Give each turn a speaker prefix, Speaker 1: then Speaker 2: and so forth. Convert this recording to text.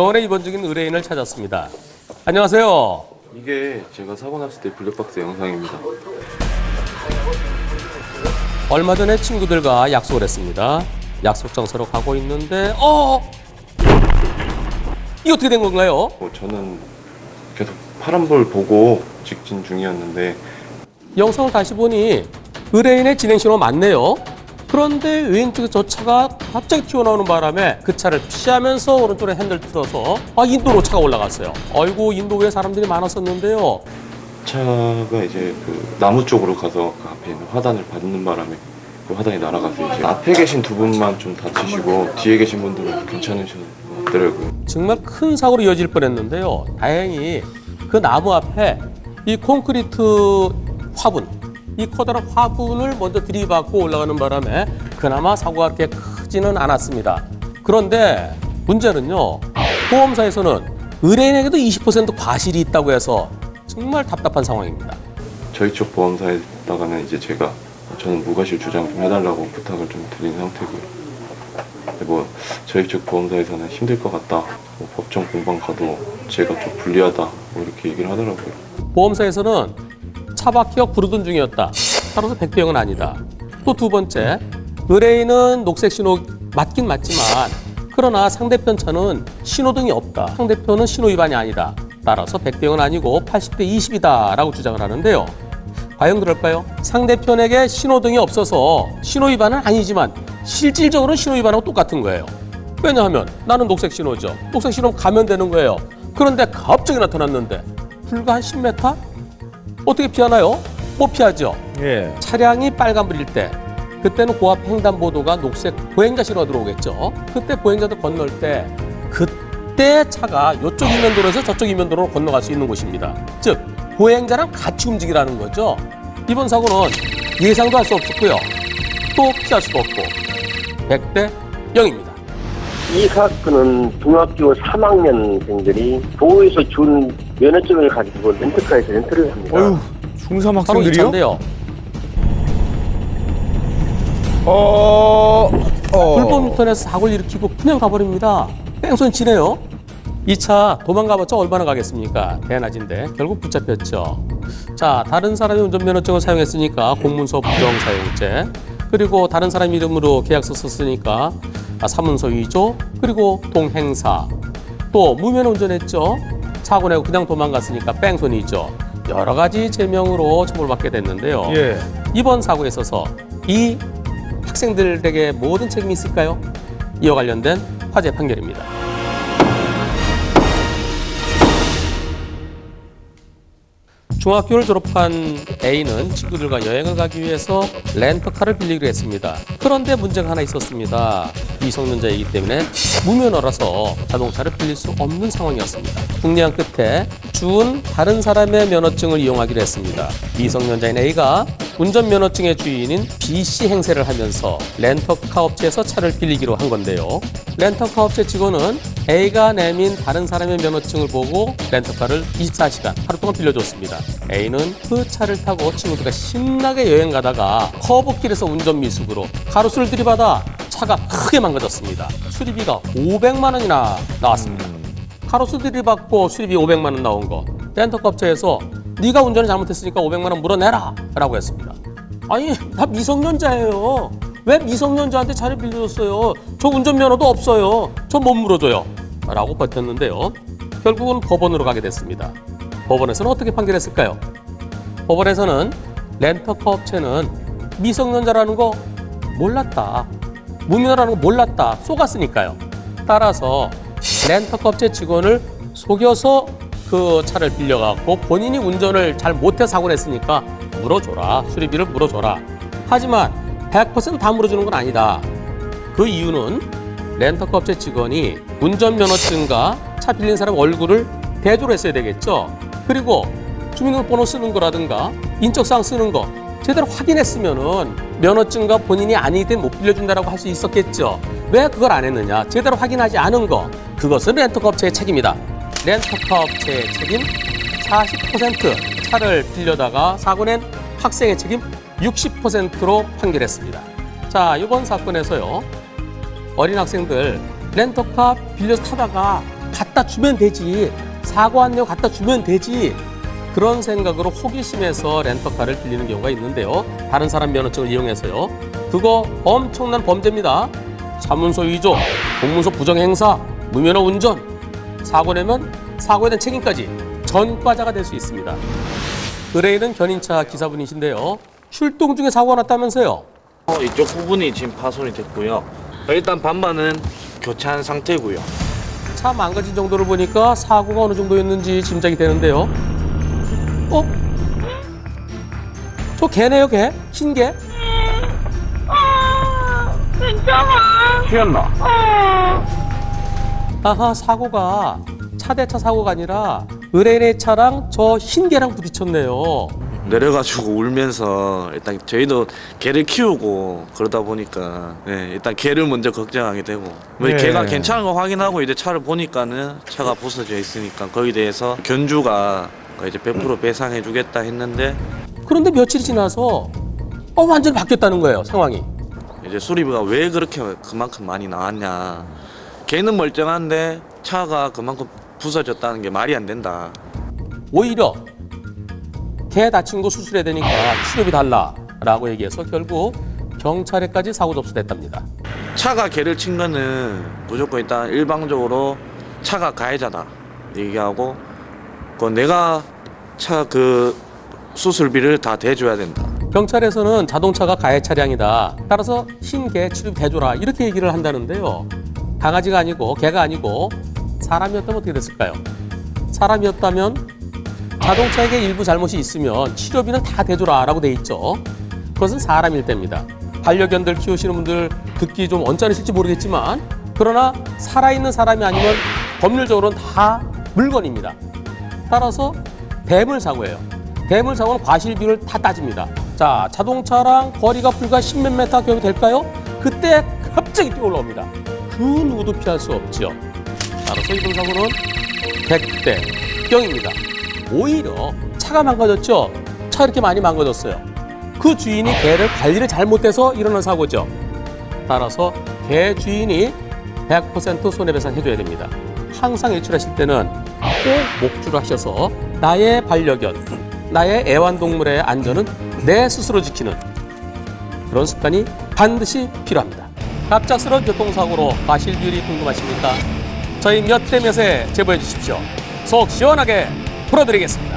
Speaker 1: 병원에 입원 중인 의뢰인을 찾았습니다. 안녕하세요.
Speaker 2: 이게 제가 사고 났을 때 블랙박스 영상입니다.
Speaker 1: 얼마 전에 친구들과 약속을 했습니다. 약속 장소로 가고 있는데 이게 어떻게 된 건가요?
Speaker 2: 저는 계속 파란불 보고 직진 중이었는데
Speaker 1: 영상을 다시 보니 의뢰인의 진행 신호 맞네요. 그런데 왼쪽에 저 차가 갑자기 튀어나오는 바람에 그 차를 피하면서 오른쪽에 핸들 틀어서 인도로 차가 올라갔어요. 아이고, 인도에 사람들이 많았었는데요.
Speaker 2: 차가 이제 그 나무 쪽으로 가서 그 앞에 있는 화단을 받는 바람에 그 화단이 날아가서 이제 앞에 계신 두 분만 좀 다치시고 뒤에 계신 분들은 괜찮으시더라고요.
Speaker 1: 정말 큰 사고로 이어질 뻔했는데요. 다행히 그 나무 앞에 이 콘크리트 화분, 이 커다란 화분을 먼저 들이받고 올라가는 바람에 그나마 사고가 그렇게 크지는 않았습니다. 그런데 문제는요, 보험사에서는 의뢰인에게도 20% 과실이 있다고 해서 정말 답답한 상황입니다.
Speaker 2: 저희 쪽 보험사에다가는 이제 저는 무과실 주장 좀 해달라고 부탁을 좀 드린 상태고요. 근데 저희 쪽 보험사에서는 힘들 것 같다, 법정 공방 가도 제가 좀 불리하다, 이렇게 얘기를 하더라고요.
Speaker 1: 보험사에서는 차박기가 부르던 중이었다, 따라서 백병은 아니다. 또 두 번째, 의뢰인은 녹색 신호 맞긴 맞지만 그러나 상대편 차는 신호등이 없다, 상대편은 신호 위반이 아니다, 따라서 백병은 아니고 80대 20이다 라고 주장을 하는데요. 과연 그럴까요? 상대편에게 신호등이 없어서 신호 위반은 아니지만 실질적으로는 신호 위반하고 똑같은 거예요. 왜냐하면 나는 녹색 신호죠. 녹색 신호 가면 되는 거예요. 그런데 갑자기 나타났는데 불과 한 10m? 어떻게 피하나요? 못 피하죠.
Speaker 3: 예.
Speaker 1: 차량이 빨간불일 때, 그때는 고압 횡단보도가 녹색 보행자 신호가 들어오겠죠. 그때 보행자들 건널 때 그때 차가 이쪽 이면도로에서 저쪽 이면도로로 건너갈 수 있는 곳입니다. 즉 보행자랑 같이 움직이라는 거죠. 이번 사고는 예상도 할 수 없었고요, 또 피할 수도 없고 100대 0입니다.
Speaker 4: 이 사건은 중학교 3학년생들이 도에서 준 면허증을 가지고 렌트카에서 렌트를 합니다.
Speaker 3: 어휴, 중3
Speaker 1: 바로 이
Speaker 3: 학생들이요?
Speaker 1: 차인데요. 불법 유턴해서 사고를 일으키고 그냥 가버립니다. 뺑소니 치네요. 이 차 도망가봤자 얼마나 가겠습니까? 대낮인데 결국 붙잡혔죠. 자, 다른 사람이 운전면허증을 사용했으니까 공문서 부정사용죄, 그리고 다른 사람 이름으로 계약서 썼으니까 사문서 위조, 그리고 동행사, 또 무면 운전했죠. 사고 내고 그냥 도망갔으니까 뺑소니죠. 여러 가지 제명으로 처벌받게 됐는데요.
Speaker 3: 예.
Speaker 1: 이번 사고에 있어서 이 학생들에게 모든 책임이 있을까요? 이와 관련된 화재 판결입니다. 중학교를 졸업한 A는 친구들과 여행을 가기 위해서 렌터카를 빌리기로 했습니다. 그런데 문제가 하나 있었습니다. 미성년자이기 때문에 무면허라서 자동차를 빌릴 수 없는 상황이었습니다. 궁리한 끝에 준 다른 사람의 면허증을 이용하기로 했습니다. 미성년자인 A가 운전면허증의 주인인 B씨 행세를 하면서 렌터카 업체에서 차를 빌리기로 한 건데요. 렌터카 업체 직원은 A가 내민 다른 사람의 면허증을 보고 렌터카를 24시간 하루 동안 빌려줬습니다. A는 그 차를 타고 친구들과 신나게 여행 가다가 커브길에서 운전 미숙으로 가로수를 들이받아 차가 크게 망가졌습니다. 수리비가 500만 원이나 나왔습니다. 가로수 들이받고 수리비 500만 원 나온 거, 렌터카 업체에서 네가 운전을 잘못했으니까 500만 원 물어내라 라고 했습니다. 아니, 나 미성년자예요. 왜 미성년자한테 차를 빌려줬어요? 저 운전면허도 없어요. 저 못 물어줘요 라고 버텼는데요. 결국은 법원으로 가게 됐습니다. 법원에서는 어떻게 판결했을까요? 법원에서는 렌터카 업체는 미성년자라는 거 몰랐다, 무면허라는 거 몰랐다, 속았으니까요. 따라서 렌터카 업체 직원을 속여서 그 차를 빌려갖고 본인이 운전을 잘 못해서 사고를 했으니까 물어줘라, 수리비를 물어줘라. 하지만 100%다 물어주는 건 아니다. 그 이유는 렌터카 업체 직원이 운전면허증과 차 빌린 사람 얼굴을 대조를 했어야 되겠죠. 그리고 주민등록번호 쓰는 거라든가 인적사항 쓰는 거 제대로 확인했으면은 면허증과 본인이 아니기 때문에 못 빌려준다라고 할 수 있었겠죠. 왜 그걸 안 했느냐? 제대로 확인하지 않은 거, 그것은 렌터카 업체의 책임이다. 렌터카 업체의 책임 40%, 차를 빌려다가 사고 낸 학생의 책임 60%로 판결했습니다. 자, 이번 사건에서요, 어린 학생들 렌터카 빌려서 타다가 갖다 주면 되지. 사고 안 내고 갖다 주면 되지. 그런 생각으로 호기심에서 렌터카를 빌리는 경우가 있는데요. 다른 사람 면허증을 이용해서요. 그거 엄청난 범죄입니다. 사문서 위조, 공문서 부정행사, 무면허 운전, 사고 내면 사고에 대한 책임까지 전과자가 될 수 있습니다. 의뢰인은 견인차 기사분이신데요. 출동 중에 사고가 났다면서요?
Speaker 3: 이쪽 부분이 지금 파손이 됐고요. 일단 반반은 교체한 상태고요.
Speaker 1: 차 망가진 정도를 보니까 사고가 어느 정도였는지 짐작이 되는데요. 저 개네요, 개? 흰 개?
Speaker 5: 괜찮아.
Speaker 3: 튀었나?
Speaker 1: 아하, 사고가 차 대 차 사고가 아니라 의뢰인의 차랑 저 흰 개랑 부딪혔네요.
Speaker 3: 내려가지고 울면서 일단 저희도 개를 키우고 그러다 보니까 일단 개를 먼저 걱정하게 되고
Speaker 1: 네.
Speaker 3: 개가 괜찮은 거 확인하고 이제 차를 보니까는 차가 부서져 있으니까 거기에 대해서 견주가 이제 100% 배상해 주겠다 했는데
Speaker 1: 그런데 며칠이 지나서 완전히 바뀌었다는 거예요, 상황이.
Speaker 3: 이제 수리비가 왜 그렇게 그만큼 많이 나왔냐. 개는 멀쩡한데 차가 그만큼 부서졌다는 게 말이 안 된다.
Speaker 1: 오히려 개 다친 거 수술해야 되니까 치료비 달라라고 얘기해서 결국 경찰에까지 사고 접수됐답니다.
Speaker 3: 차가 개를 친 거는 무조건 일단 일방적으로 차가 가해자다 얘기하고 내가 차 그 수술비를 다 대줘야 된다.
Speaker 1: 경찰에서는 자동차가 가해 차량이다. 따라서 흰 개 치료비 대줘라 이렇게 얘기를 한다는데요. 강아지가 아니고 개가 아니고 사람이었다면 어떻게 됐을까요? 사람이었다면 자동차에게 일부 잘못이 있으면 치료비는 다 대줘라라고 돼 있죠. 그것은 사람일 때입니다. 반려견들 키우시는 분들 듣기 좀 언짢으실지 모르겠지만 그러나 살아있는 사람이 아니면 법률적으로는 다 물건입니다. 따라서 대물사고예요. 대물사고는 과실비를 다 따집니다. 자, 자동차랑 거리가 불과 10몇 미터 경이 될까요? 그때 갑자기 뛰어 올라옵니다. 그 누구도 피할 수 없죠. 따라서 이번 사고는 100대 0입니다. 오히려 차가 망가졌죠. 차 이렇게 많이 망가졌어요. 그 주인이 개를 관리를 잘못해서 일어난 사고죠. 따라서 개 주인이 100% 손해배상 해줘야 됩니다. 항상 외출하실 때는 꼭 목줄을 하셔서 나의 반려견, 나의 애완동물의 안전은 내 스스로 지키는 그런 습관이 반드시 필요합니다. 갑작스러운 교통사고로 과실 비율이 궁금하십니까? 저희 몇 대 몇에 제보해 주십시오. 속 시원하게 풀어드리겠습니다.